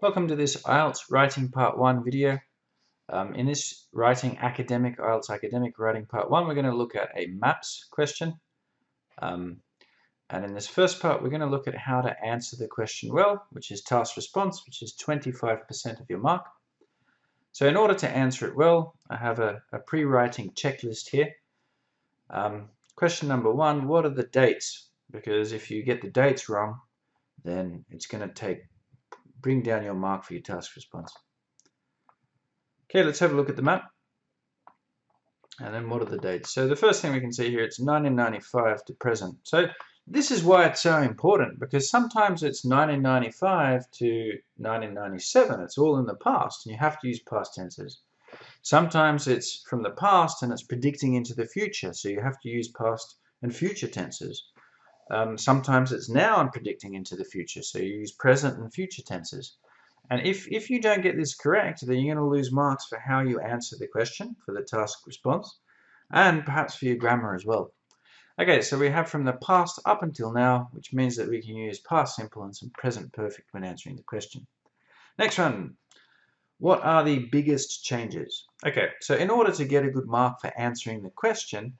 Welcome to this IELTS Writing Part 1 video. In this IELTS Academic Writing Part 1, we're going to look at a MAPS question. And in this first part, we're going to look at how to answer the question well, which is task response, which is 25% of your mark. So in order to answer it well, I have a pre-writing checklist here. Question number 1, what are the dates? Because if you get the dates wrong, then it's going to bring down your mark for your task response. Okay, let's have a look at the map. And then what are the dates? So the first thing we can see here, it's 1995 to present. So this is why it's so important, because sometimes it's 1995 to 1997. It's all in the past, and you have to use past tenses. Sometimes it's from the past and it's predicting into the future, so you have to use past and future tenses. Sometimes it's now and predicting into the future, so you use present and future tenses. And if you don't get this correct, then you're going to lose marks for how you answer the question, for the task response, and perhaps for your grammar as well. Okay, so we have from the past up until now, which means that we can use past simple and some present perfect when answering the question. Next one. What are the biggest changes? Okay, so in order to get a good mark for answering the question,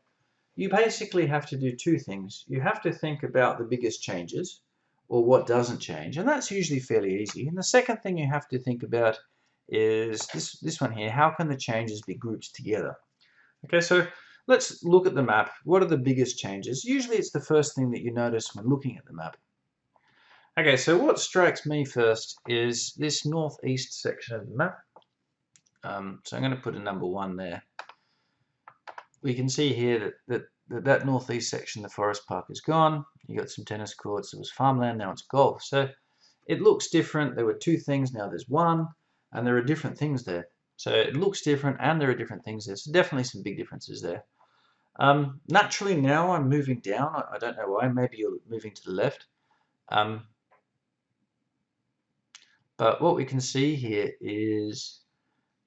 you basically have to do two things. You have to think about the biggest changes, or what doesn't change, and that's usually fairly easy. And the second thing you have to think about is this one here. How can the changes be grouped together? Okay, so let's look at the map. What are the biggest changes? Usually it's the first thing that you notice when looking at the map. Okay, so what strikes me first is this northeast section of the map. So I'm going to put a number 1 there. We can see here that northeast section, the forest park, is gone. You got some tennis courts. There was farmland. Now it's golf. So it looks different. There were 2 things. Now there's 1, and there are different things there. So it looks different, and there are different things there. So definitely some big differences there. Naturally, now I'm moving down. I don't know why. Maybe you're moving to the left. But what we can see here is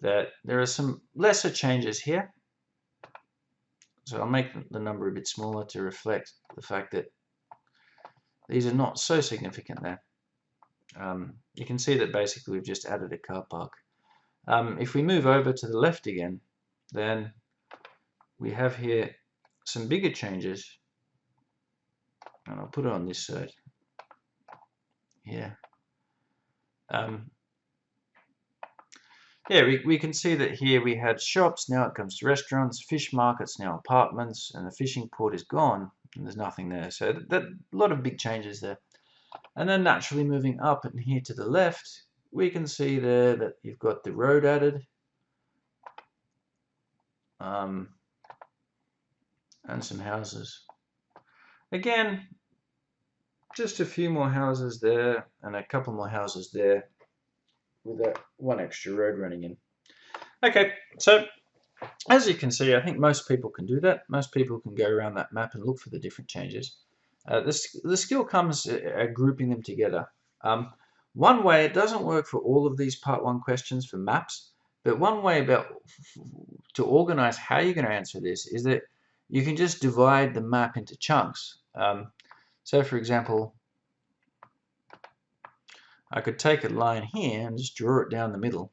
that there are some lesser changes here. So I'll make the number a bit smaller to reflect the fact that these are not so significant there. You can see that basically we've just added a car park. If we move over to the left again, then we have here some bigger changes. And I'll put it on this side here. Yeah, we can see that here we had shops, now it comes to restaurants, fish markets, now apartments, and the fishing port is gone, and there's nothing there. So a lot of big changes there. And then naturally moving up and here to the left, we can see there that you've got the road added. And some houses. Again, just a few more houses there, and a couple more houses there, with that 1 extra road running in. Okay, so as you can see, I think most people can do that. Most people can go around that map and look for the different changes. The skill comes grouping them together. One way, it doesn't work for all of these Part 1 questions for maps, but one way to organize how you're going to answer this is that you can just divide the map into chunks. So for example, I could take a line here and just draw it down the middle,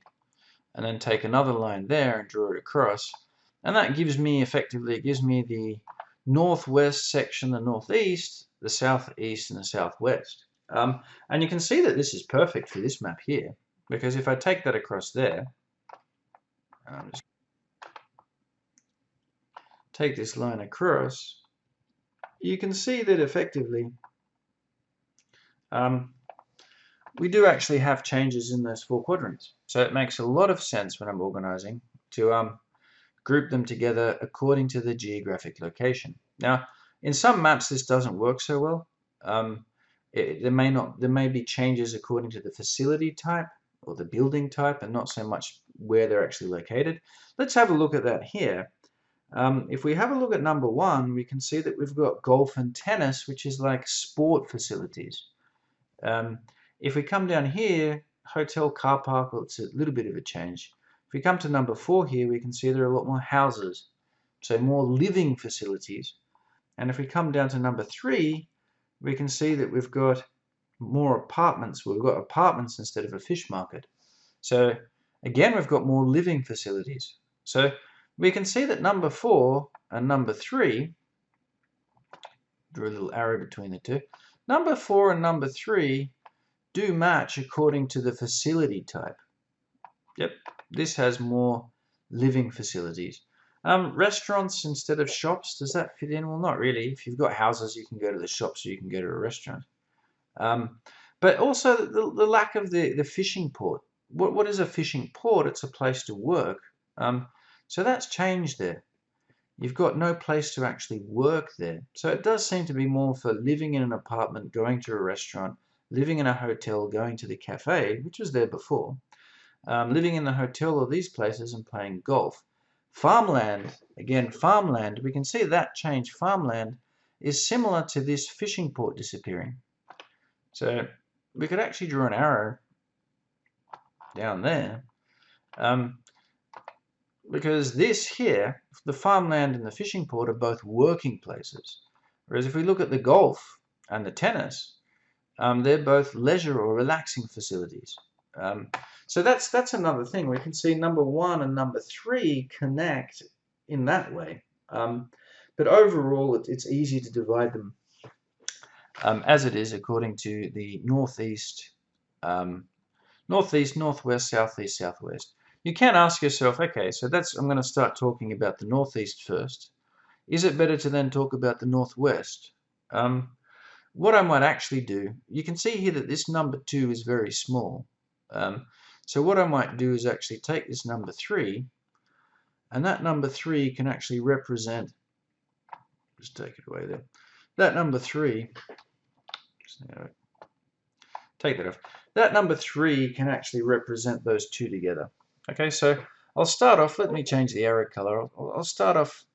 and then take another line there and draw it across, and that gives me effectively, the northwest section, the northeast, the southeast, and the southwest. And you can see that this is perfect for this map here, because if I take that across there, just take this line across, you can see that effectively we do actually have changes in those 4 quadrants. So it makes a lot of sense when I'm organizing to group them together according to the geographic location. Now, in some maps this doesn't work so well. There may be changes according to the facility type or the building type, and not so much where they're actually located. Let's have a look at that here. If we have a look at number 1, we can see that we've got golf and tennis, which is like sport facilities. If we come down here, hotel, car park, well, it's a little bit of a change. If we come to number 4 here, we can see there are a lot more houses, so more living facilities. And if we come down to number 3, we can see that we've got more apartments. We've got apartments instead of a fish market. So again, we've got more living facilities. So we can see that number 4 and number 3, draw a little arrow between the two, number 4 and number 3 do match according to the facility type. Yep, this has more living facilities. Restaurants instead of shops, does that fit in? Well, not really. If you've got houses, you can go to the shops or you can go to a restaurant. But also the lack of the fishing port. What is a fishing port? It's a place to work. So that's changed there. You've got no place to actually work there. So it does seem to be more for living in an apartment, going to a restaurant, living in a hotel, going to the cafe, which was there before, living in the hotel or these places and playing golf. Farmland, again, farmland, we can see that change. Farmland is similar to this fishing port disappearing. So we could actually draw an arrow down there, because this here, the farmland and the fishing port, are both working places. Whereas if we look at the golf and the tennis, they're both leisure or relaxing facilities. So that's another thing. We can see number 1 and number 3 connect in that way. But overall, it's easy to divide them as it is according to the northeast, northeast, northwest, southeast, southwest. You can ask yourself, okay, so I'm going to start talking about the northeast first. Is it better to then talk about the northwest? What I might actually do, you can see here that this number 2 is very small. So what I might do is actually take this number 3, and that number 3 can actually represent, just take it away there, that number 3, take that off, that number 3 can actually represent those two together. Okay, so I'll start off, let me change the arrow color. I'll start off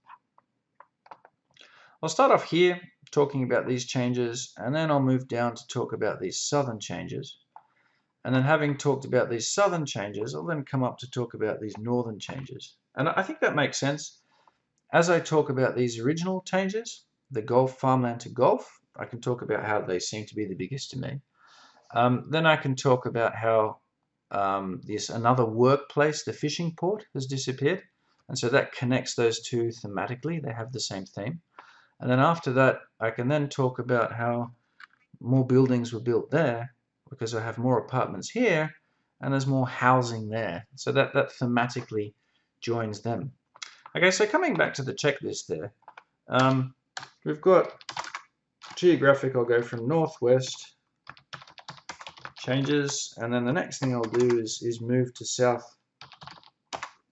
here talking about these changes, and then I'll move down to talk about these southern changes. And then having talked about these southern changes, I'll then come up to talk about these northern changes. And I think that makes sense. As I talk about these original changes, the golf, farmland to golf, I can talk about how they seem to be the biggest to me. Then I can talk about how another workplace, the fishing port, has disappeared. And so that connects those two thematically. They have the same theme. And then after that, I can then talk about how more buildings were built there, because I have more apartments here and there's more housing there. So that thematically joins them. Okay, so coming back to the checklist there, we've got geographic. I'll go from northwest, changes, and then the next thing I'll do is move to south,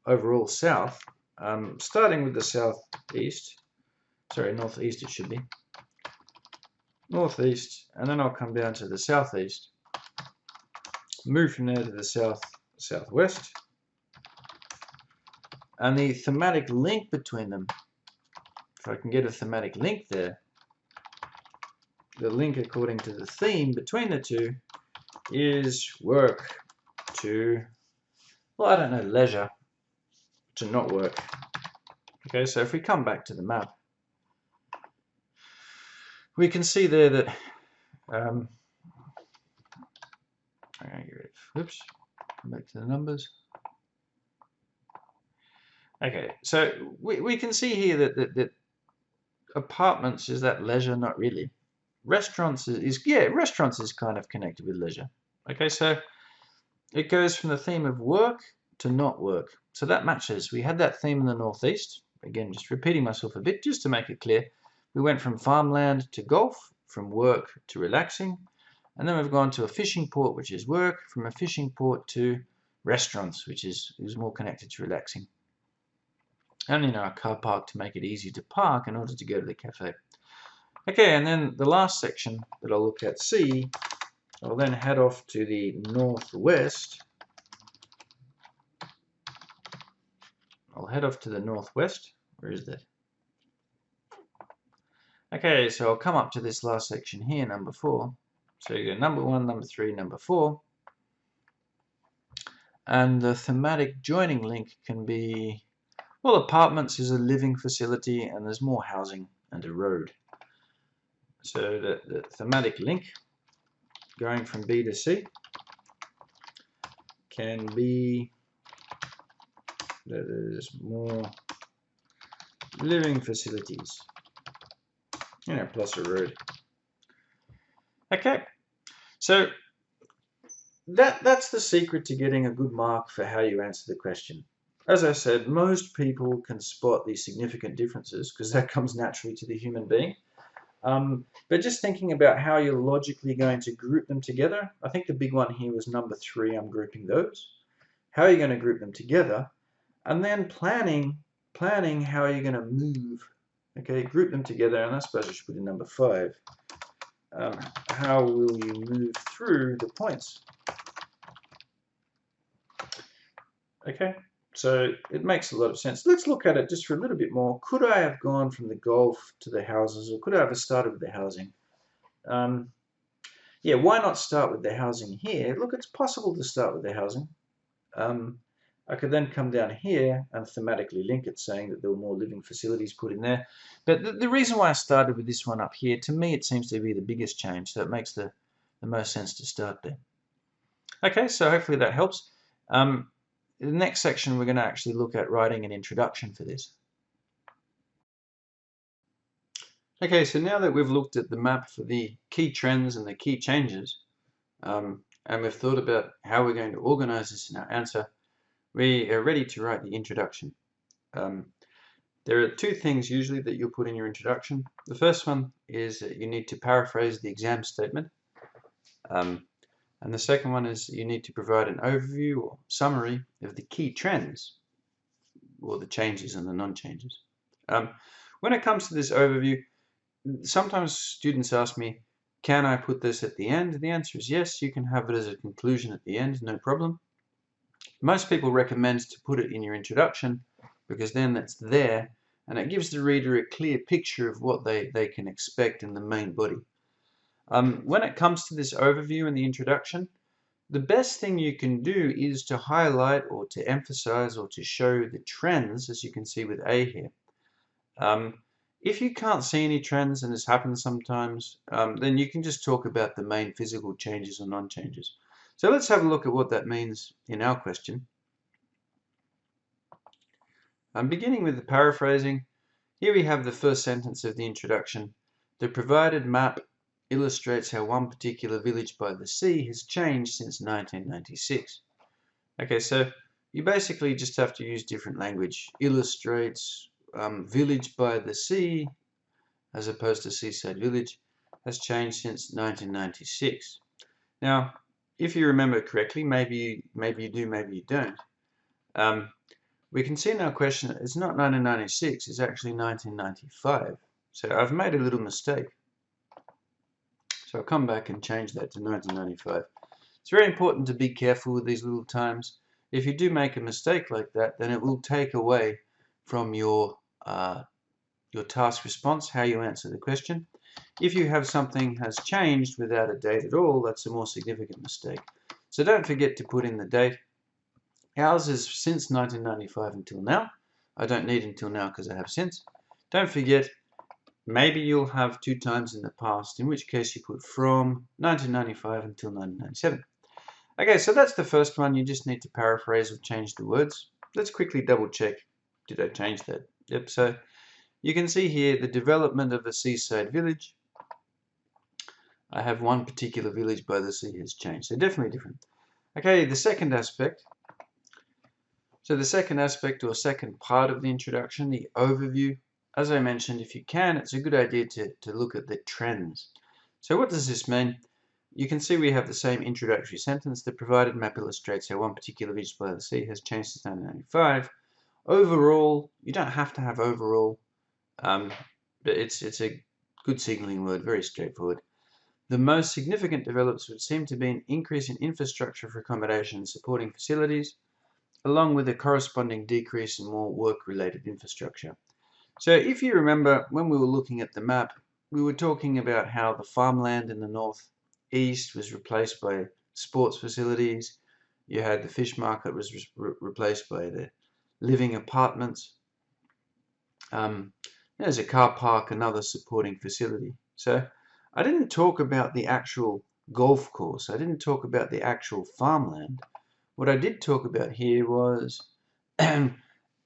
overall south, starting with the southeast, sorry, northeast it should be, northeast, and then I'll come down to the southeast, move from there to the southwest, and the thematic link between them, if I can get a thematic link there, the link according to the theme between the two is work to, well, I don't know, leisure to not work. Okay, so if we come back to the map, we can see there that oops, come back to the numbers. Okay, so we can see here that apartments is that leisure, not really. Restaurants restaurants is kind of connected with leisure. Okay, so it goes from the theme of work to not work. So that matches. We had that theme in the northeast. Again, just repeating myself a bit, just to make it clear. We went from farmland to golf, from work to relaxing, and then we've gone to a fishing port, which is work, from a fishing port to restaurants, which is more connected to relaxing. And a car park to make it easy to park in order to go to the cafe. Okay, and then the last section that I'll look at, C, I'll then head off to the northwest. I'll head off to the northwest. Where is that? Okay, so I'll come up to this last section here, number 4. So you go number 1, number 3, number 4. And the thematic joining link can be, well, apartments is a living facility and there's more housing and a road. So the thematic link going from B to C can be that there's more living facilities, plus a road. Okay, so that's the secret to getting a good mark for how you answer the question. As I said, most people can spot these significant differences because that comes naturally to the human being. But just thinking about how you're logically going to group them together, I think the big one here was number 3, I'm grouping those. How are you going to group them together? And then planning how you're going to move, okay, group them together, and I suppose I should put in number 5. How will you move through the points? Okay, so it makes a lot of sense. Let's look at it just for a little bit more. Could I have gone from the golf to the houses, or could I have started with the housing? Yeah, why not start with the housing here? Look, it's possible to start with the housing. I could then come down here and thematically link it, saying that there were more living facilities put in there. But the reason why I started with this one up here, to me, it seems to be the biggest change, so it makes the most sense to start there. Okay, so hopefully that helps. In the next section, we're going to actually look at writing an introduction for this. Okay, so now that we've looked at the map for the key trends and the key changes, and we've thought about how we're going to organize this in our answer, we are ready to write the introduction. There are 2 things usually that you'll put in your introduction. The first one is that you need to paraphrase the exam statement. And the second one is you need to provide an overview or summary of the key trends, or the changes and the non-changes. When it comes to this overview, sometimes students ask me, can I put this at the end? The answer is yes, you can have it as a conclusion at the end, no problem. Most people recommend to put it in your introduction because then that's there and it gives the reader a clear picture of what they can expect in the main body. When it comes to this overview and the introduction, the best thing you can do is to highlight or to emphasize or to show the trends, as you can see with A here. If you can't see any trends, and this happens sometimes, then you can just talk about the main physical changes or non-changes. So let's have a look at what that means in our question. Beginning with the paraphrasing, here we have the first sentence of the introduction. The provided map illustrates how one particular village by the sea has changed since 1996. Okay, so you basically just have to use different language. Illustrates, village by the sea, as opposed to seaside village, has changed since 1996. Now, if you remember correctly, maybe you do, maybe you don't. We can see in our question that it's not 1996, it's actually 1995. So I've made a little mistake. So I'll come back and change that to 1995. It's very important to be careful with these little times. If you do make a mistake like that, then it will take away from your task response, how you answer the question. If you have something has changed without a date at all, that's a more significant mistake. So don't forget to put in the date. Ours is since 1995 until now. I don't need until now because I have since. Don't forget, maybe you'll have 2 times in the past, in which case you put from 1995 until 1997. Okay, so that's the first one. You just need to paraphrase or change the words. Let's quickly double check. Did I change that? Yep, so you can see here the development of a seaside village. I have one particular village by the sea has changed. So definitely different. Okay, the second aspect. So the second aspect or second part of the introduction, the overview. As I mentioned, if you can, it's a good idea to look at the trends. So what does this mean? You can see we have the same introductory sentence. The provided map illustrates how one particular village by the sea has changed since 1995. Overall, you don't have to have overall, but it's a good signaling word, very straightforward. The most significant developments would seem to be an increase in infrastructure for accommodation and supporting facilities, along with a corresponding decrease in more work-related infrastructure. So if you remember, when we were looking at the map, we were talking about how the farmland in the northeast was replaced by sports facilities. You had the fish market was replaced by the living apartments. There's a car park, another supporting facility. So I didn't talk about the actual golf course. I didn't talk about the actual farmland. What I did talk about here was an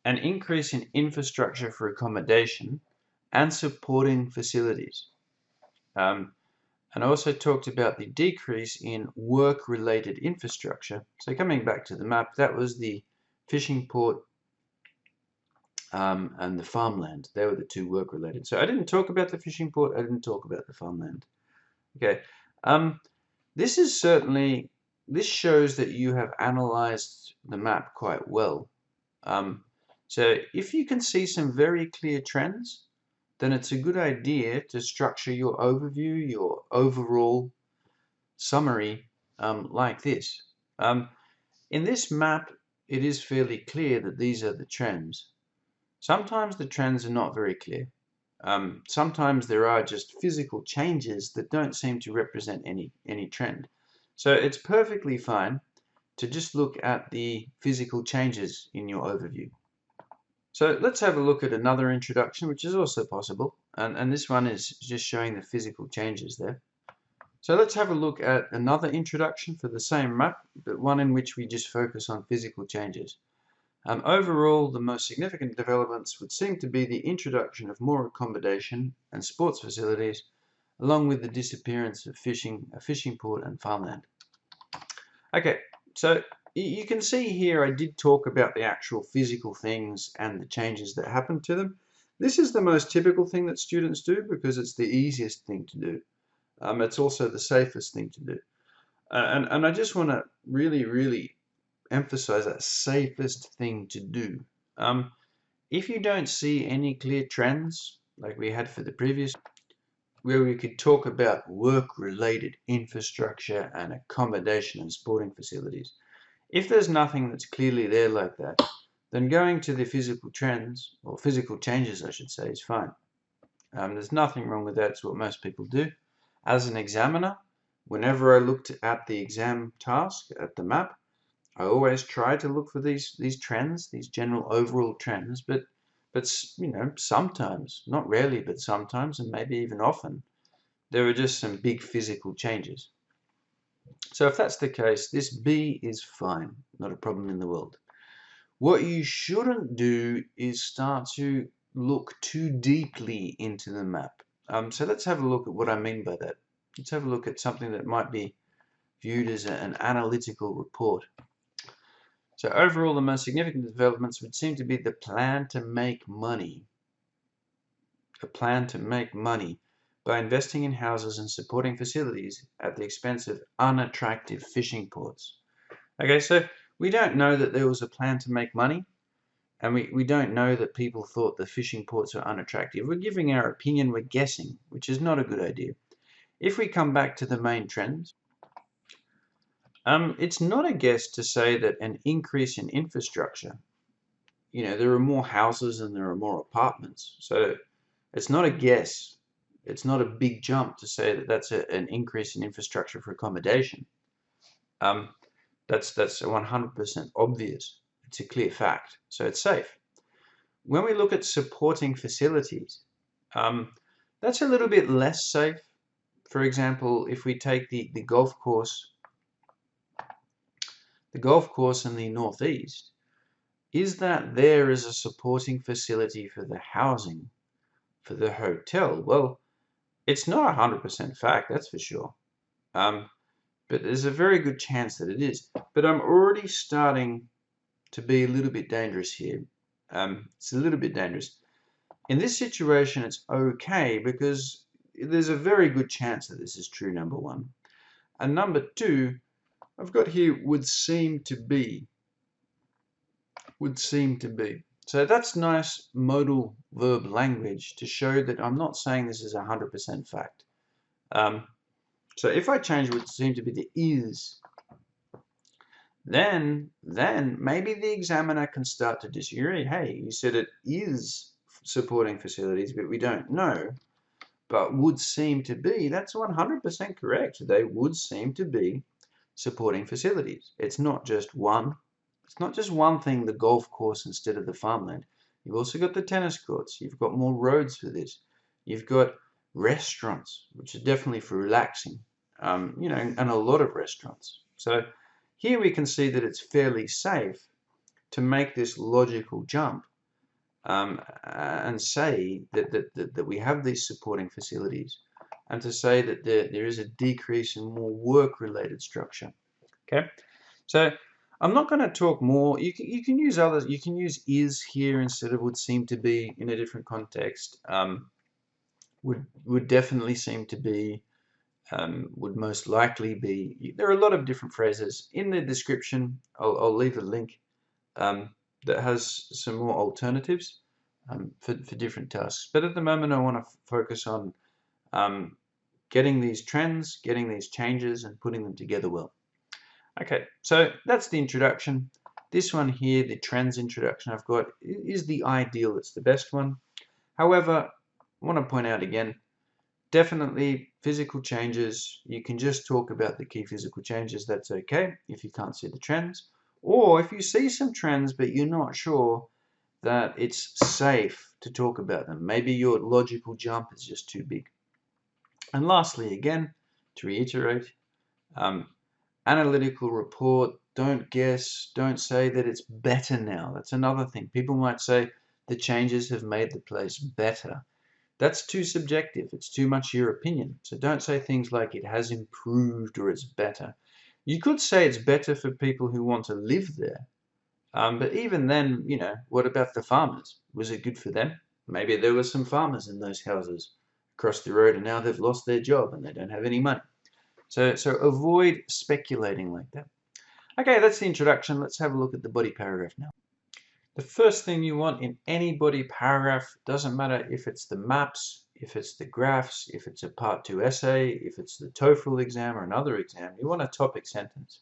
increase in infrastructure for accommodation and supporting facilities. And I also talked about the decrease in work-related infrastructure. So coming back to the map, that was the fishing port and the farmland. They were the two work-related. So I didn't talk about the fishing port. I didn't talk about the farmland. Okay. This shows that you have analyzed the map quite well. So if you can see some very clear trends, then it's a good idea to structure your overview, your overall summary like this. In this map, it is fairly clear that these are the trends. Sometimes the trends are not very clear. Sometimes there are just physical changes that don't seem to represent any trend. So it's perfectly fine to just look at the physical changes in your overview. So let's have a look at another introduction, which is also possible. And this one is just showing the physical changes there. So let's have a look at another introduction for the same map, but one in which we just focus on physical changes. Overall, the most significant developments would seem to be the introduction of more accommodation and sports facilities, along with the disappearance of a fishing port and farmland. Okay, so you can see here I did talk about the actual physical things and the changes that happen to them. This is the most typical thing that students do because it's the easiest thing to do. It's also the safest thing to do. And I just want to really emphasize that safest thing to do. If you don't see any clear trends, like we had for the previous, where we could talk about work-related infrastructure and accommodation and sporting facilities, if there's nothing that's clearly there like that, then going to the physical trends, or physical changes I should say, is fine. There's nothing wrong with that. It's what most people do. As an examiner, whenever I looked at the exam task, at the map, I always try to look for these trends, these general overall trends, but you know, sometimes, not rarely, but sometimes, and maybe even often, there are just some big physical changes. So if that's the case, this B is fine, not a problem in the world. What you shouldn't do is start to look too deeply into the map. So let's have a look at what I mean by that. Let's have a look at something that might be viewed as an analytical report. So overall, the most significant developments would seem to be the plan to make money. A plan to make money by investing in houses and supporting facilities at the expense of unattractive fishing ports. Okay, so we don't know that there was a plan to make money, and we don't know that people thought the fishing ports are unattractive. We're giving our opinion, we're guessing, which is not a good idea. If we come back to the main trends, it's not a guess to say that an increase in infrastructure, you know, there are more houses and there are more apartments. So it's not a guess. It's not a big jump to say that that's an increase in infrastructure for accommodation. That's 100% obvious. It's a clear fact. So it's safe. When we look at supporting facilities, that's a little bit less safe. For example, if we take the golf course in the northeast, is that there as a supporting facility for the housing, for the hotel? Well, it's not 100% fact, that's for sure. But there's a very good chance that it is. But I'm already starting to be a little bit dangerous here. It's a little bit dangerous. In this situation, it's okay because there's a very good chance that this is true, number one. And number two, I've got here would seem to be. Would seem to be. So that's nice modal verb language to show that I'm not saying this is 100% fact. So if I change would seem to be the is, then maybe the examiner can start to disagree. Hey, you said it is supporting facilities, but we don't know. But would seem to be, that's 100% correct. They would seem to be supporting facilities. It's not just one. It's not just one thing, the golf course instead of the farmland. You've also got the tennis courts. You've got more roads for this. You've got restaurants, which are definitely for relaxing. you know, and a lot of restaurants. So here we can see that it's fairly safe to make this logical jump and say that we have these supporting facilities, and to say that there is a decrease in more work-related structure. Okay, so I'm not going to talk more. You can use others. You can use is here instead of would seem to be in a different context. Would definitely seem to be. Would most likely be. There are a lot of different phrases in the description. I'll leave a link that has some more alternatives for different tasks. But at the moment, I want to focus on getting these trends, getting these changes, and putting them together well. Okay, so that's the introduction. This one here, the trends introduction I've got, is the ideal. It's the best one. However, I want to point out again, definitely physical changes. You can just talk about the key physical changes. That's okay if you can't see the trends. Or if you see some trends but you're not sure that it's safe to talk about them. Maybe your logical jump is just too big. And lastly, again, to reiterate, analytical report, don't guess, don't say that it's better now. That's another thing. People might say the changes have made the place better. That's too subjective. It's too much your opinion. So don't say things like it has improved or it's better. You could say it's better for people who want to live there. But even then, you know, what about the farmers? Was it good for them? Maybe there were some farmers in those houses across the road and now they've lost their job and they don't have any money. So avoid speculating like that. Okay, that's the introduction. Let's have a look at the body paragraph now. The first thing you want in any body paragraph, doesn't matter if it's the maps, if it's the graphs, if it's a part 2 essay, if it's the TOEFL exam or another exam, you want a topic sentence.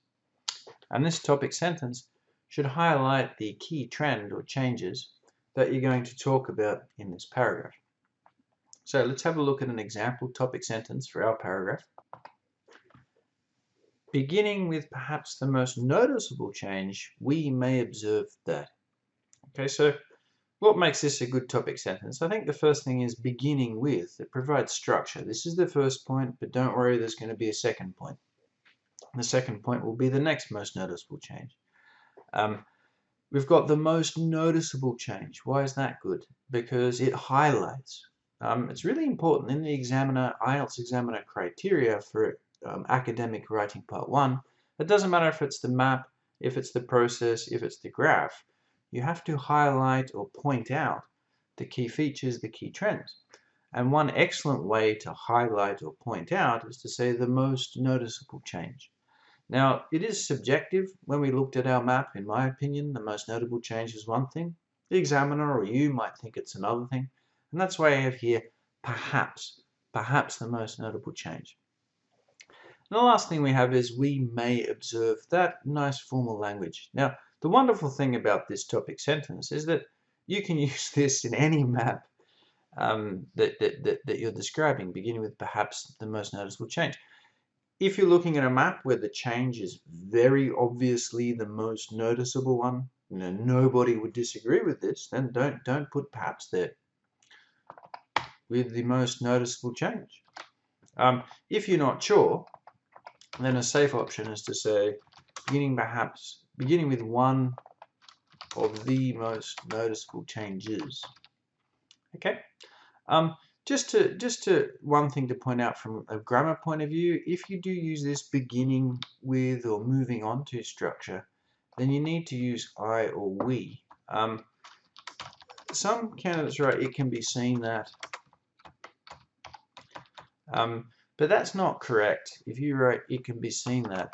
And this topic sentence should highlight the key trend or changes that you're going to talk about in this paragraph. So let's have a look at an example topic sentence for our paragraph. Beginning with perhaps the most noticeable change, we may observe that. Okay, so what makes this a good topic sentence? I think the first thing is beginning with. It provides structure. This is the first point, but don't worry, there's going to be a second point. The second point will be the next most noticeable change. We've got the most noticeable change. Why is that good? Because it highlights. It's really important in the IELTS examiner criteria for academic writing part 1. It doesn't matter if it's the map, if it's the process, if it's the graph. You have to highlight or point out the key features, the key trends. And one excellent way to highlight or point out is to say the most noticeable change. Now, it is subjective. When we looked at our map, in my opinion, the most notable change is one thing. The examiner or you might think it's another thing. And that's why I have here perhaps the most notable change. And the last thing we have is we may observe that. Nice formal language. Now, the wonderful thing about this topic sentence is that you can use this in any map that you're describing, beginning with perhaps the most noticeable change. If you're looking at a map where the change is very obviously the most noticeable one, you know, nobody would disagree with this, then don't put perhaps there. With the most noticeable change. If you're not sure, then a safe option is to say beginning with one of the most noticeable changes. Okay. Just to one thing to point out from a grammar point of view, if you do use this beginning with or moving on to structure, then you need to use I or we. Some candidates write it can be seen that, but that's not correct. If you write it can be seen that,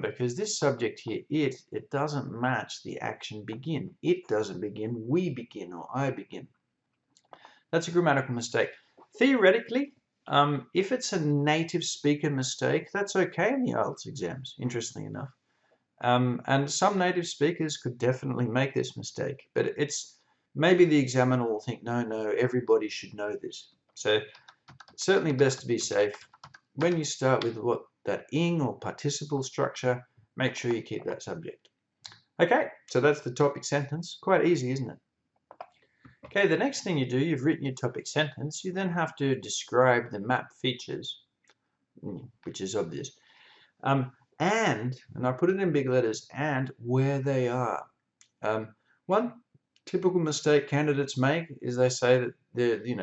because this subject here, it doesn't match the action begin. It doesn't begin, we begin or I begin. That's a grammatical mistake. Theoretically, if it's a native speaker mistake, that's okay in the IELTS exams, interestingly enough. And some native speakers could definitely make this mistake, but it's maybe the examiner will think, no, everybody should know this. So certainly best to be safe. When you start with that ing or participle structure, make sure you keep that subject. Okay, so that's the topic sentence. Quite easy, isn't it? Okay, the next thing you do, you've written your topic sentence, you then have to describe the map features which is obvious. And I put it in big letters, and where they are. One typical mistake candidates make is they say that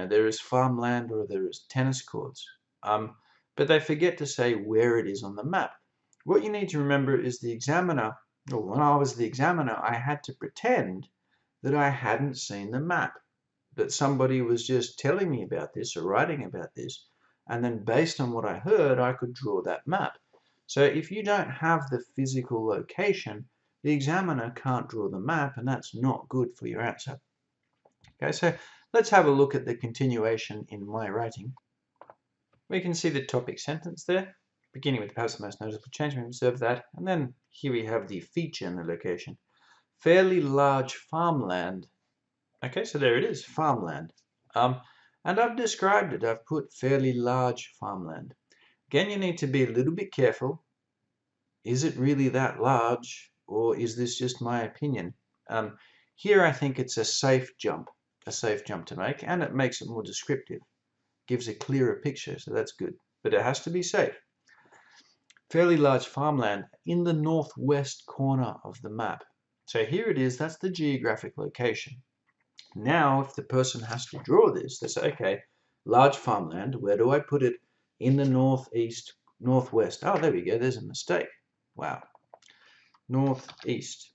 there is farmland or there is tennis courts, but they forget to say where it is on the map. What you need to remember is the examiner, or when I was the examiner, I had to pretend that I hadn't seen the map, that somebody was just telling me about this or writing about this, and then based on what I heard, I could draw that map. So if you don't have the physical location, the examiner can't draw the map, and that's not good for your answer. Okay, so let's have a look at the continuation in my writing. We can see the topic sentence there, beginning with perhaps the most noticeable change. We observe that, and then here we have the feature in the location. Fairly large farmland. Okay, so there it is, farmland. And I've described it. I've put fairly large farmland. Again, you need to be a little bit careful. Is it really that large, or is this just my opinion? Here I think it's a safe jump to make, and it makes it more descriptive, gives a clearer picture, so that's good. But it has to be safe. Fairly large farmland in the northwest corner of the map. So here it is, that's the geographic location. Now, if the person has to draw this, they say, okay, large farmland, where do I put it? In the northeast, northwest. Oh, there we go, there's a mistake. Wow. Northeast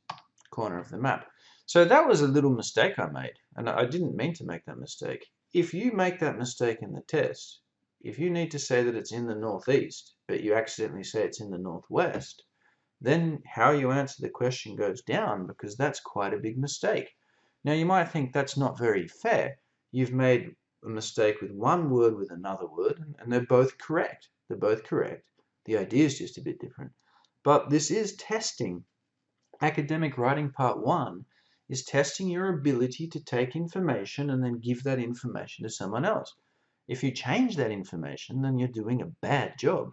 corner of the map. So that was a little mistake I made, and I didn't mean to make that mistake. If you make that mistake in the test, if you need to say that it's in the northeast, but you accidentally say it's in the northwest, then how you answer the question goes down, because that's quite a big mistake. Now you might think that's not very fair. You've made a mistake with one word with another word, and they're both correct. They're both correct. The idea is just a bit different. But this is testing. Academic Writing Part 1 is testing your ability to take information and then give that information to someone else. If you change that information, then you're doing a bad job.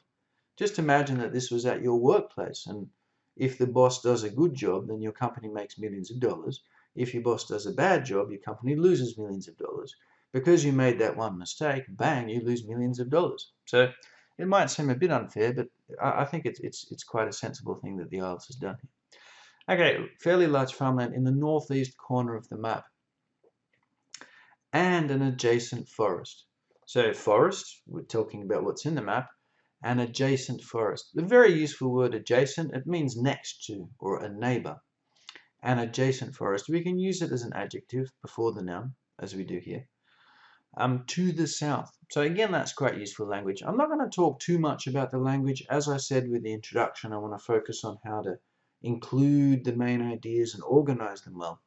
Just imagine that this was at your workplace, and if the boss does a good job, then your company makes millions of dollars. If your boss does a bad job, your company loses millions of dollars. Because you made that one mistake, bang, you lose millions of dollars. So it might seem a bit unfair, but I think it's quite a sensible thing that the IELTS has done here. Okay, fairly large farmland in the northeast corner of the map, and an adjacent forest. So forest, we're talking about what's in the map, and adjacent forest. The very useful word adjacent, it means next to or a neighbor. An adjacent forest, we can use it as an adjective before the noun, as we do here. To the south. So again, that's quite useful language. I'm not going to talk too much about the language. As I said with the introduction, I want to focus on how to include the main ideas and organize them well.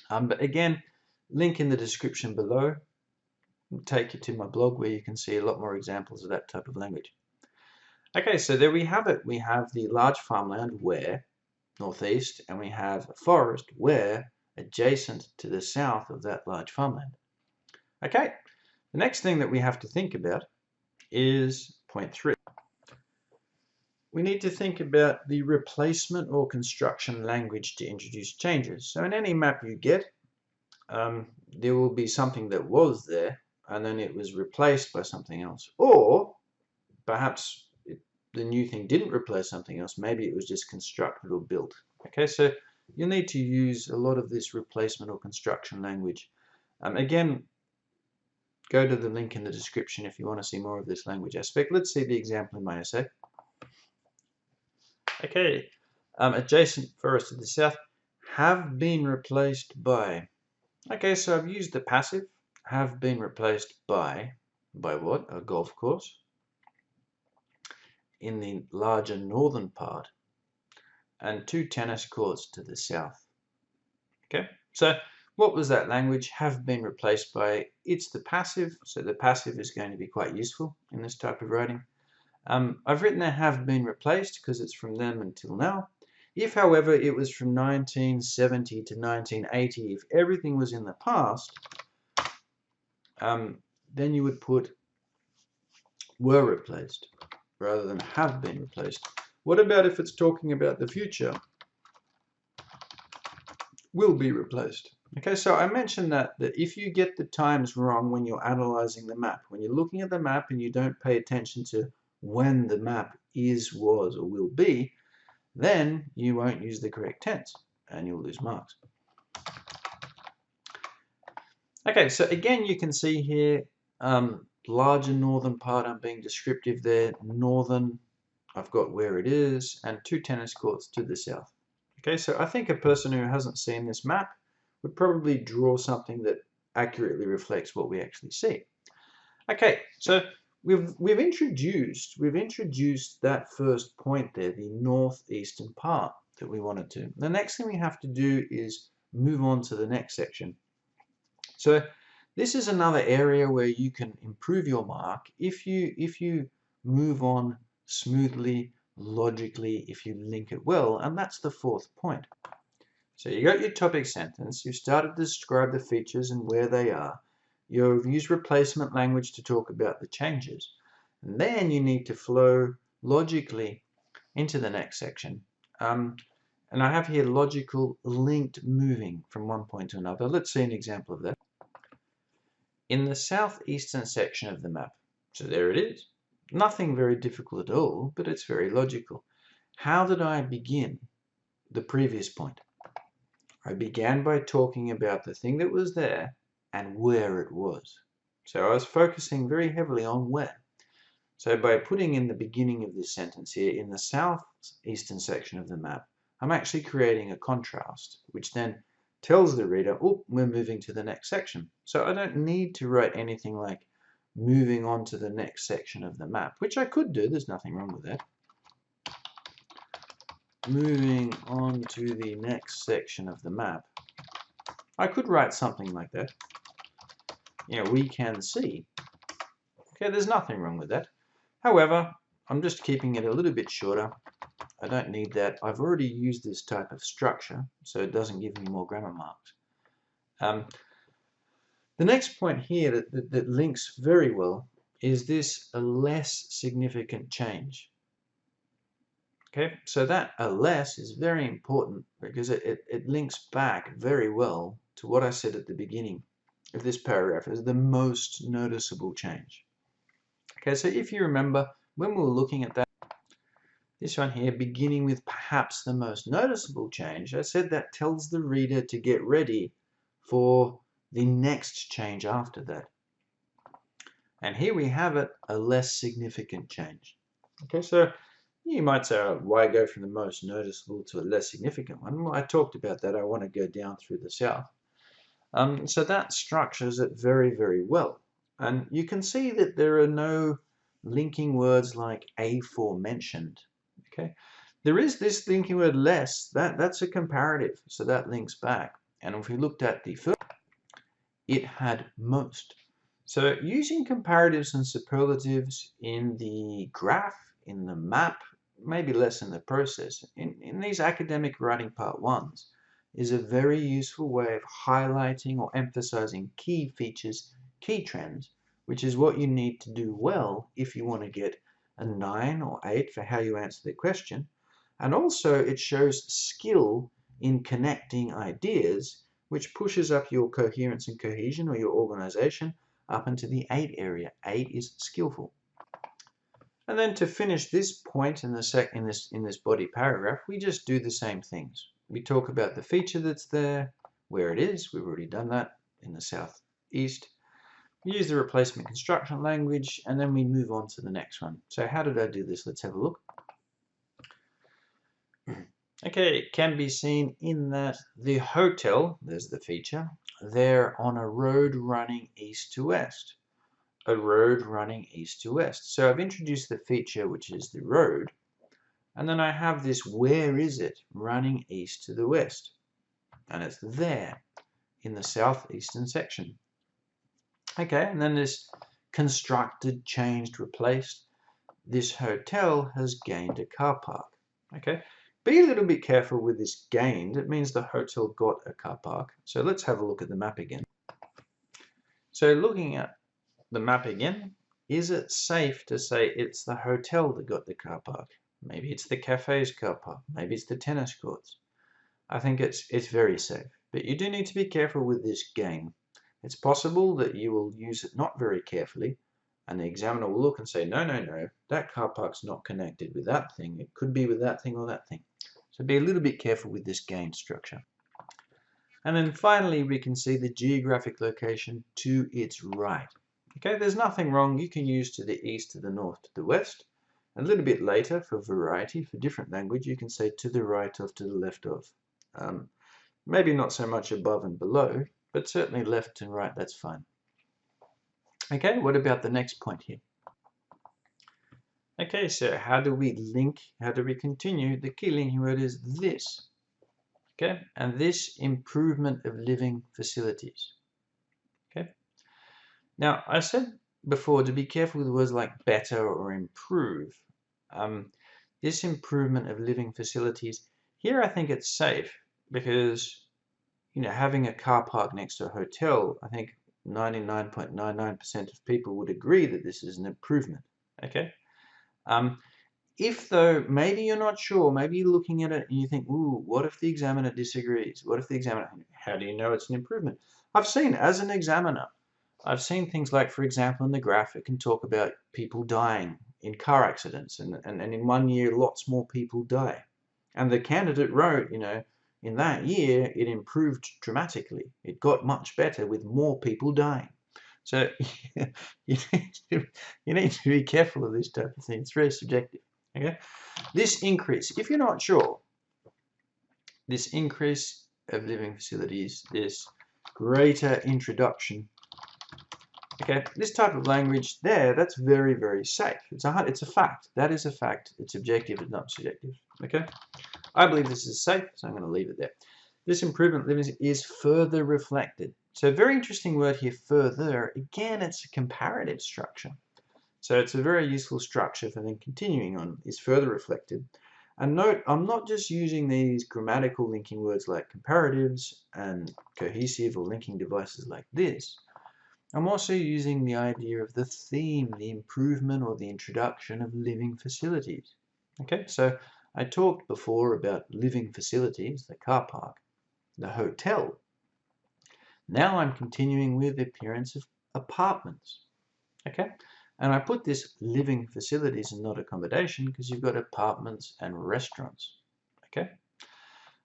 But again, link in the description below will take you to my blog where you can see a lot more examples of that type of language. Okay, so there we have it. We have the large farmland where, northeast, and we have a forest where, adjacent to the south of that large farmland. Okay, the next thing that we have to think about is point 3. We need to think about the replacement or construction language to introduce changes. So in any map you get, there will be something that was there and then it was replaced by something else. Or perhaps the new thing didn't replace something else. Maybe it was just constructed or built. Okay, so you'll need to use a lot of this replacement or construction language. Again, go to the link in the description if you want to see more of this language aspect. Let's see the example in my essay. Okay, adjacent forest to the south have been replaced by. Okay, so I've used the passive, have been replaced by what? A golf course in the larger northern part and 2 tennis courts to the south. Okay, so what was that language? Have been replaced by. It's the passive, so the passive is going to be quite useful in this type of writing. I've written there have been replaced because it's from them until now. If, however, it was from 1970 to 1980, if everything was in the past, then you would put were replaced rather than have been replaced. What about if it's talking about the future? Will be replaced. Okay, so I mentioned that if you get the times wrong when you're analyzing the map, when you're looking at the map and you don't pay attention to when the map is, was, or will be, then you won't use the correct tense and you'll lose marks. Okay, so again, you can see here, larger northern part, I'm being descriptive there. Northern, I've got where it is, and 2 tennis courts to the south. Okay, so I think a person who hasn't seen this map would probably draw something that accurately reflects what we actually see. Okay, so we've introduced that first point there, the northeastern part that we wanted to. The next thing we have to do is move on to the next section. So this is another area where you can improve your mark if you move on smoothly, logically, if you link it well, and that's the fourth point. So you got your topic sentence, you started to describe the features and where they are, you've used replacement language to talk about the changes, and then you need to flow logically into the next section. And I have here logical linked moving from one point to another. Let's see an example of that. In the southeastern section of the map, so there it is. Nothing very difficult at all, but it's very logical. How did I begin the previous point? I began by talking about the thing that was there and where it was. So I was focusing very heavily on where. So by putting in the beginning of this sentence here, in the southeastern section of the map, I'm actually creating a contrast, which then tells the reader, oh, we're moving to the next section. So I don't need to write anything like moving on to the next section of the map, which I could do, there's nothing wrong with that. Moving on to the next section of the map. I could write something like that. You know, we can see. Okay, there's nothing wrong with that. However, I'm just keeping it a little bit shorter. I don't need that. I've already used this type of structure, so it doesn't give me more grammar marks. The next point here that links very well is this a less significant change. Okay, so that a less is very important because it links back very well to what I said at the beginning of this paragraph as the most noticeable change. Okay, so if you remember, when we were looking at that, this one here, beginning with perhaps the most noticeable change, I said that tells the reader to get ready for the next change after that. And here we have it, a less significant change. Okay, so you might say, oh, why go from the most noticeable to a less significant one? Well, I talked about that. I want to go down through the south. So that structures it very, very well. And you can see that there are no linking words like aforementioned. Okay, there is this linking word less. That's a comparative, so that links back. And if we looked at the first, it had most. So using comparatives and superlatives in the graph, in the map, maybe less in the process, in these academic writing part ones, is a very useful way of highlighting or emphasizing key features, key trends, which is what you need to do well if you want to get a 9 or 8 for how you answer the question. And also it shows skill in connecting ideas, which pushes up your coherence and cohesion or your organization up into the 8 area. 8 is skillful. And then to finish this point in this body paragraph, we just do the same things. We talk about the feature that's there, where it is. We've already done that in the southeast. We use the replacement construction language, and then we move on to the next one. So how did I do this? Let's have a look. Okay, it can be seen in that the hotel, there's the feature, they're on a road running east to west. A road running east to west. So I've introduced the feature, which is the road, and then I have this where is it running east to the west, and it's there in the southeastern section. Okay, and then this constructed, changed, replaced. This hotel has gained a car park. Okay, be a little bit careful with this gained. It means the hotel got a car park. So let's have a look at the map again. So looking at the map again, is it safe to say it's the hotel that got the car park? Maybe it's the cafe's car park. Maybe it's the tennis courts. I think it's very safe. But you do need to be careful with this gain. It's possible that you will use it not very carefully And the examiner will look and say, no, no, no, that car park's not connected with that thing. It could be with that thing or that thing. So be a little bit careful with this gain structure. And then finally, we can see the geographic location to its right. Okay, there's nothing wrong. You can use to the east, to the north, to the west. A little bit later, for variety, for different language, you can say to the right of, to the left of. Maybe not so much above and below, but certainly left and right, that's fine. Okay, what about the next point here? Okay, so how do we link, how do we continue? The key linking word is this. Okay, and this improvement of living facilities. Okay, now I said before to be careful with words like better or improve. This improvement of living facilities, here I think it's safe because, you know, having a car park next to a hotel, I think 99.99% of people would agree that this is an improvement. Okay. If though, maybe you're not sure, maybe you're looking at it and you think, ooh, what if the examiner disagrees? What if the examiner, how do you know it's an improvement? I've seen, as an examiner, I've seen things like, for example, in the graph, it can talk about people dying in car accidents, and in 1 year, lots more people die. And the candidate wrote, you know, in that year, it improved dramatically. It got much better with more people dying. So you need to be careful of this type of thing. It's very subjective. Okay, this increase, if you're not sure, this increase of living facilities, this greater introduction, okay, this type of language there, that's very, very safe. It's a fact. That is a fact. It's objective, it's not subjective. Okay, I believe this is safe, so I'm going to leave it there. This improvement living is further reflected. So very interesting word here, further. Again, it's a comparative structure. So it's a very useful structure for then continuing on, is further reflected. And note, I'm not just using these grammatical linking words like comparatives and cohesive or linking devices like this. I'm also using the idea of the theme, the improvement or the introduction of living facilities. Okay, so I talked before about living facilities, the car park, the hotel. Now I'm continuing with the appearance of apartments. Okay, and I put this living facilities and not accommodation because you've got apartments and restaurants. Okay,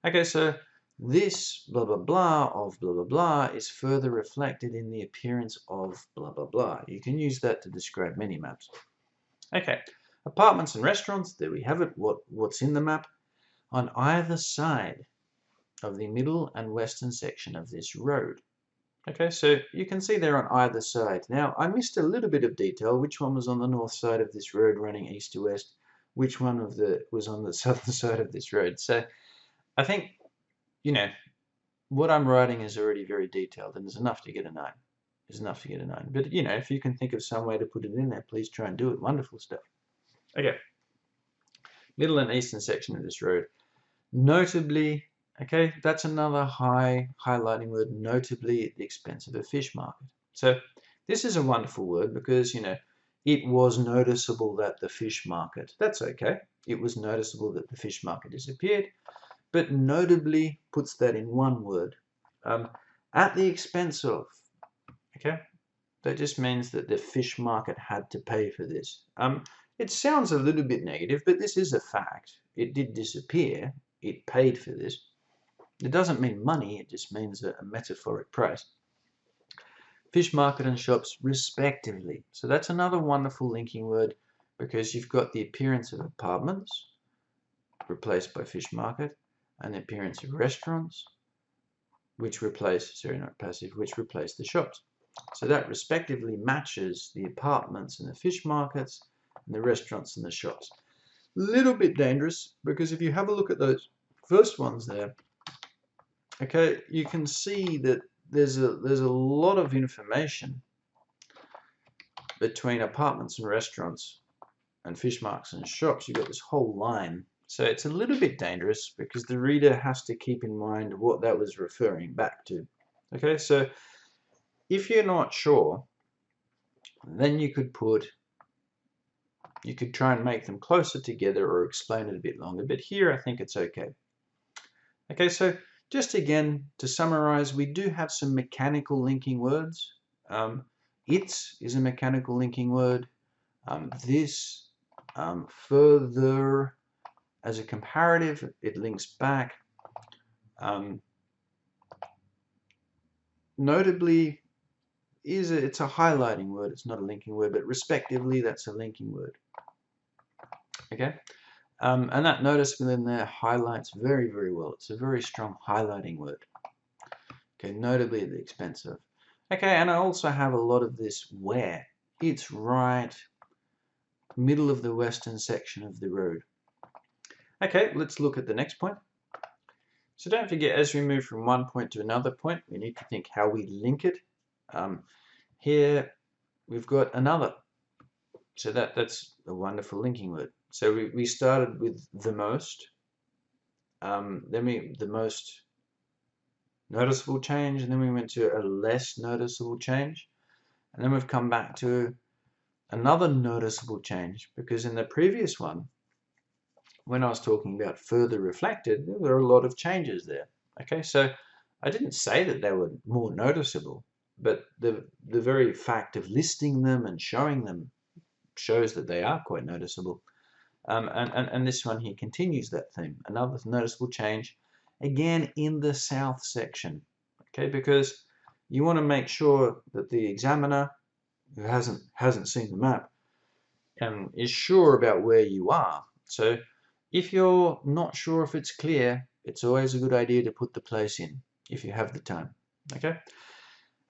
okay, so this blah blah blah of blah blah blah is further reflected in the appearance of blah blah blah. You can use that to describe many maps. Okay, apartments and restaurants, there we have it. What's in the map? On either side of the middle and western section of this road. Okay, so you can see they're on either side. Now, I missed a little bit of detail. Which one was on the north side of this road running east to west? Which one was on the southern side of this road? So I think, you know, what I'm writing is already very detailed, and there's enough to get a 9. There's enough to get a 9. But, you know, if you can think of some way to put it in there, please try and do it. Wonderful stuff. Okay. Middle and eastern section of this road. Notably, okay, that's another highlighting word, notably at the expense of a fish market. So this is a wonderful word because, you know, it was noticeable that the fish market, that's okay. It was noticeable that the fish market disappeared, but notably puts that in one word. At the expense of, okay, that just means that the fish market had to pay for this. It sounds a little bit negative, but this is a fact. It did disappear. It paid for this. It doesn't mean money, it just means a metaphoric price. Fish market and shops respectively. So that's another wonderful linking word because you've got the appearance of apartments replaced by fish market and the appearance of restaurants which replace, sorry, not passive, which replace the shops. So that respectively matches the apartments and the fish markets and the restaurants and the shops. Little bit dangerous because if you have a look at those first ones there, okay, you can see that there's a lot of information between apartments and restaurants and fish markets and shops. You've got this whole line. So it's a little bit dangerous because the reader has to keep in mind what that was referring back to. Okay, so if you're not sure, then you could try and make them closer together or explain it a bit longer. But here I think it's okay. Okay, so just again, to summarize, we do have some mechanical linking words its is a mechanical linking word. This, further, as a comparative, it links back. Notably, it's a highlighting word. It's not a linking word, but respectively, that's a linking word. Okay, and that noticeable in there highlights very, very well. It's a very strong highlighting word. Okay, notably at the expense of. Okay, and I also have a lot of this where. It's right middle of the western section of the road. Okay, let's look at the next point. So don't forget, as we move from one point to another point, we need to think how we link it. Here we've got another. So that's a wonderful linking word. So we started with the most, the most noticeable change, and then we went to a less noticeable change, and then we've come back to another noticeable change, because in the previous one, when I was talking about further reflected, there were a lot of changes there. Okay, so I didn't say that they were more noticeable, but the very fact of listing them and showing them shows that they are quite noticeable. And this one here continues that theme. Another noticeable change, again in the south section. Okay, because you want to make sure that the examiner, who hasn't seen the map, is sure about where you are. So if you're not sure if it's clear, it's always a good idea to put the place in if you have the time. Okay.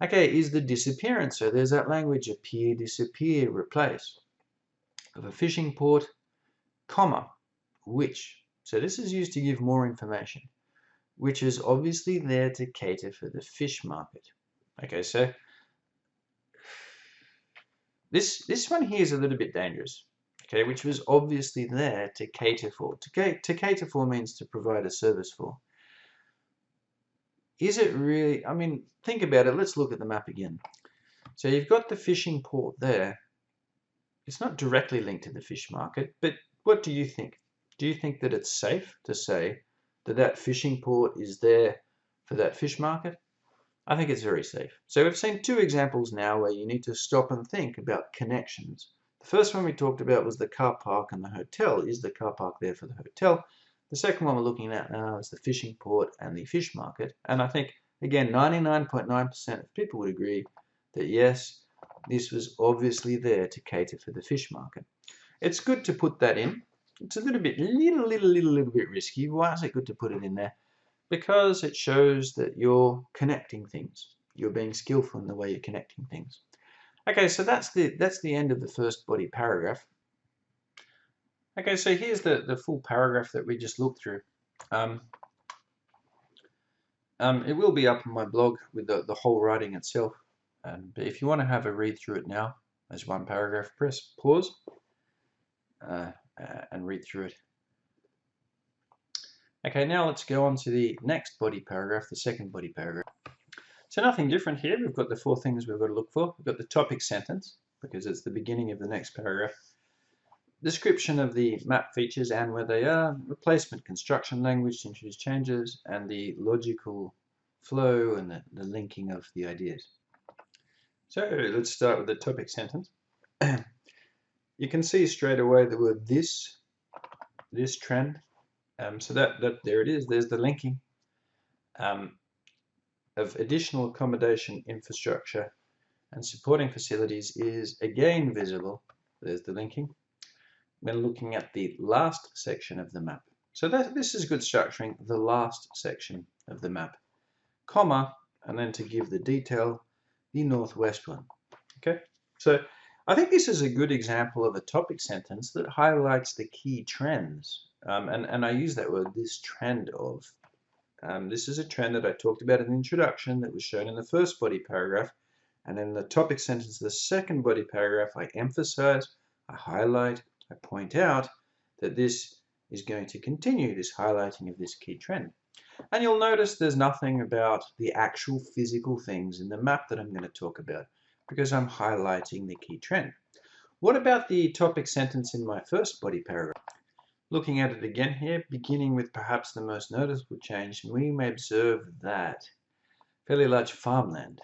Okay, is the disappearance. So there's that language, appear, disappear, replace. Of a fishing port, comma, which. So this is used to give more information, which is obviously there to cater for the fish market. Okay, so this one here is a little bit dangerous. Okay, which was obviously there to cater for. To cater for means to provide a service for. Is it really? I mean, think about it. Let's look at the map again. So you've got the fishing port there. It's not directly linked to the fish market, but what do you think? Do you think that it's safe to say that that fishing port is there for that fish market? I think it's very safe. So we've seen two examples now where you need to stop and think about connections. The first one we talked about was the car park and the hotel. Is the car park there for the hotel? The second one we're looking at now is the fishing port and the fish market. And I think, again, 99.9% of people would agree that yes, this was obviously there to cater for the fish market. It's good to put that in. It's a little bit risky. Why is it good to put it in there? Because it shows that you're connecting things. You're being skillful in the way you're connecting things. Okay, so that's the end of the first body paragraph. Okay, so here's the full paragraph that we just looked through. It will be up on my blog with the whole writing itself. But if you want to have a read through it now, as one paragraph, press pause and read through it. Okay, now let's go on to the next body paragraph, the second body paragraph. So nothing different here. We've got the four things we've got to look for. We've got the topic sentence, because it's the beginning of the next paragraph. Description of the map features and where they are. Replacement construction language to introduce changes, and the logical flow and the linking of the ideas. So let's start with the topic sentence. You can see straight away the word this trend. So that there it is. There's the linking of additional accommodation infrastructure and supporting facilities is again visible. There's the linking when looking at the last section of the map. So this is good structuring, the last section of the map, comma, and then to give the detail, the northwest one. Okay, so I think this is a good example of a topic sentence that highlights the key trends. And I use that word, this trend of. This is a trend that I talked about in the introduction that was shown in the first body paragraph. And in the topic sentence, the second body paragraph, I emphasize, I highlight, I point out that this is going to continue, this highlighting of this key trend. And you'll notice there's nothing about the actual physical things in the map that I'm going to talk about, because I'm highlighting the key trend. What about the topic sentence in my first body paragraph? Looking at it again here, beginning with perhaps the most noticeable change, we may observe that fairly large farmland.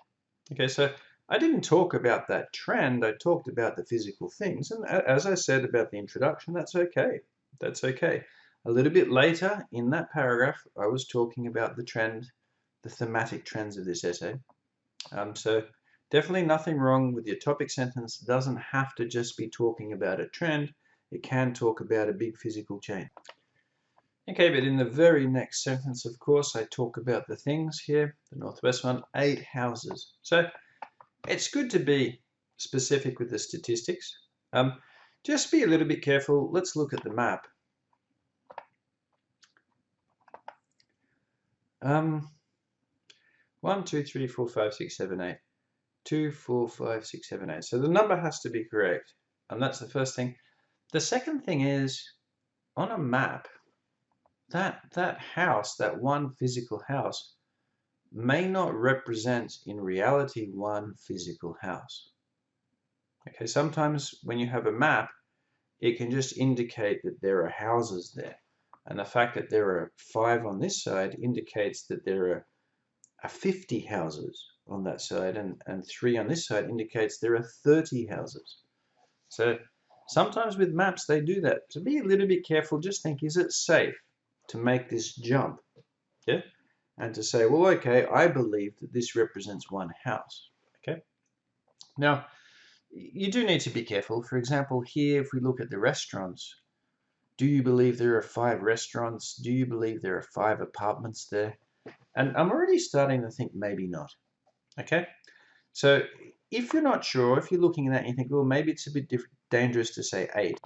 Okay, so I didn't talk about that trend, I talked about the physical things. And as I said about the introduction, that's okay. That's okay. A little bit later in that paragraph, I was talking about the trend, the thematic trends of this essay. So definitely nothing wrong with your topic sentence. It doesn't have to just be talking about a trend. It can talk about a big physical change. Okay, but in the very next sentence, of course, I talk about the things here. The northwest one, 8 houses. So it's good to be specific with the statistics. Just be a little bit careful. Let's look at the map. 1, 2, 3, 4, 5, 6, 7, 8. 2, 4, 5, 6, 7, 8. So the number has to be correct. And that's the first thing. The second thing is, on a map, that house, that one physical house, may not represent in reality one physical house. Okay, sometimes when you have a map, it can just indicate that there are houses there. And the fact that there are 5 on this side indicates that there are 50 houses on that side, and 3 on this side indicates there are 30 houses. So sometimes with maps they do that. So be a little bit careful. Just think, is it safe to make this jump? Yeah? And to say, well, okay, I believe that this represents one house. Okay? Now, you do need to be careful. For example, here, if we look at the restaurants, do you believe there are 5 restaurants? Do you believe there are 5 apartments there? And I'm already starting to think maybe not. Okay? So if you're not sure, if you're looking at that and you think, well, maybe it's a bit dangerous to say 8,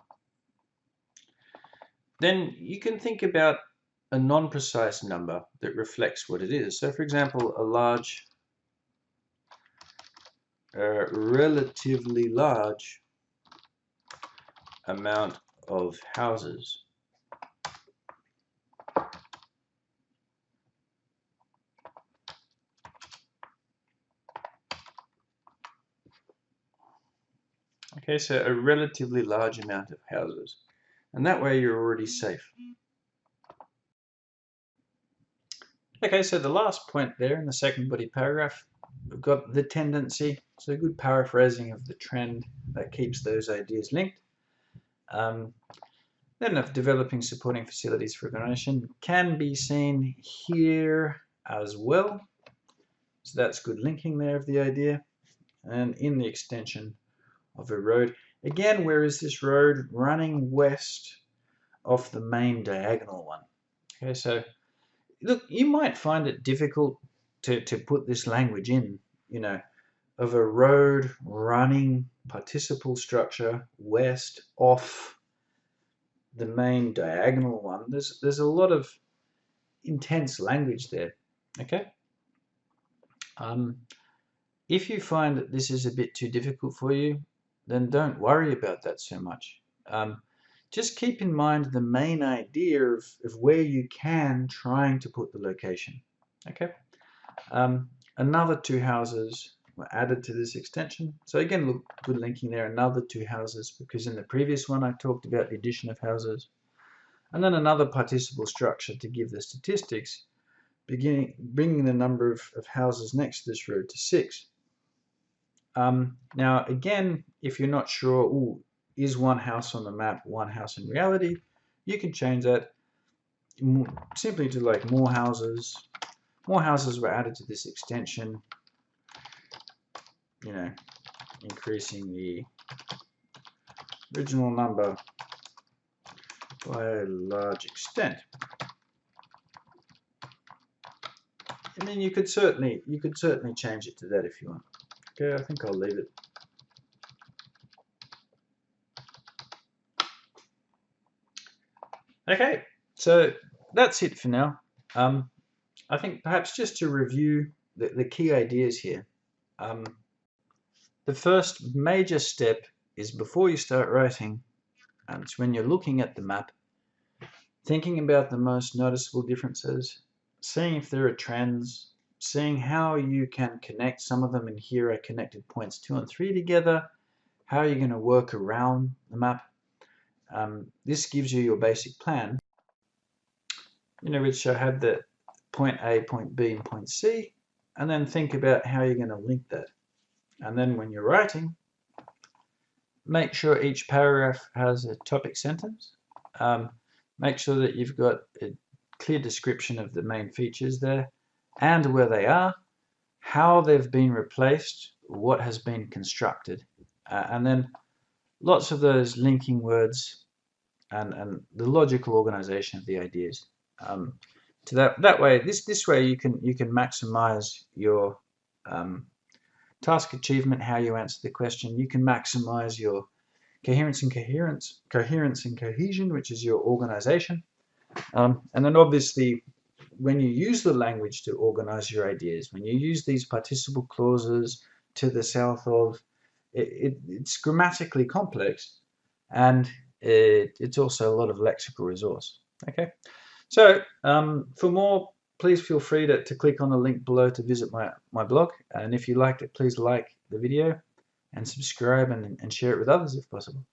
then you can think about a non-precise number that reflects what it is. So for example, a large, relatively large amount of houses. Okay, so a relatively large amount of houses. And that way you're already safe. Okay, so the last point there in the second body paragraph, we've got the tendency. So a good paraphrasing of the trend that keeps those ideas linked. Then of developing supporting facilities for accommodation can be seen here as well. So that's good linking there of the idea. And in the extension of a road. Again, where is this road? Running west off the main diagonal one. Okay, so look, you might find it difficult to put this language in, of a road running participle structure west off the main diagonal one. There's a lot of intense language there. Okay. If you find that this is a bit too difficult for you, then don't worry about that so much. Just keep in mind the main idea of where you can, trying to put the location. Okay. Another 2 houses were added to this extension. So again, look, good linking there, another 2 houses, because in the previous one I talked about the addition of houses. And then another participle structure to give the statistics, bringing the number of houses next to this road to 6. Now again, if you're not sure, is one house on the map one house in reality, you can change that simply to like more houses. More houses were added to this extension, increasing the original number by a large extent. And then you could certainly change it to that if you want. Okay, I think I'll leave it. Okay, so that's it for now. I think perhaps just to review the key ideas here. The first major step is before you start writing, and it's when you're looking at the map, thinking about the most noticeable differences, seeing if there are trends, seeing how you can connect some of them. In here I connected points 2 and 3 together. How are you going to work around the map? This gives you your basic plan, which I had the point A, point B, and point C, and then think about how you're going to link that. And then when you're writing, make sure each paragraph has a topic sentence. Make sure that you've got a clear description of the main features there and where they are, how they've been replaced, what has been constructed, and then lots of those linking words and the logical organization of the ideas. To that way, this way you can maximize your task achievement, how you answer the question. You can maximize your coherence and cohesion, which is your organization. And then obviously, when you use the language to organize your ideas, when you use these participle clauses, to the south of, it's grammatically complex, and it's also a lot of lexical resource. Okay, so for more, please feel free to click on the link below to visit my blog. And if you liked it, please like the video and subscribe and share it with others if possible.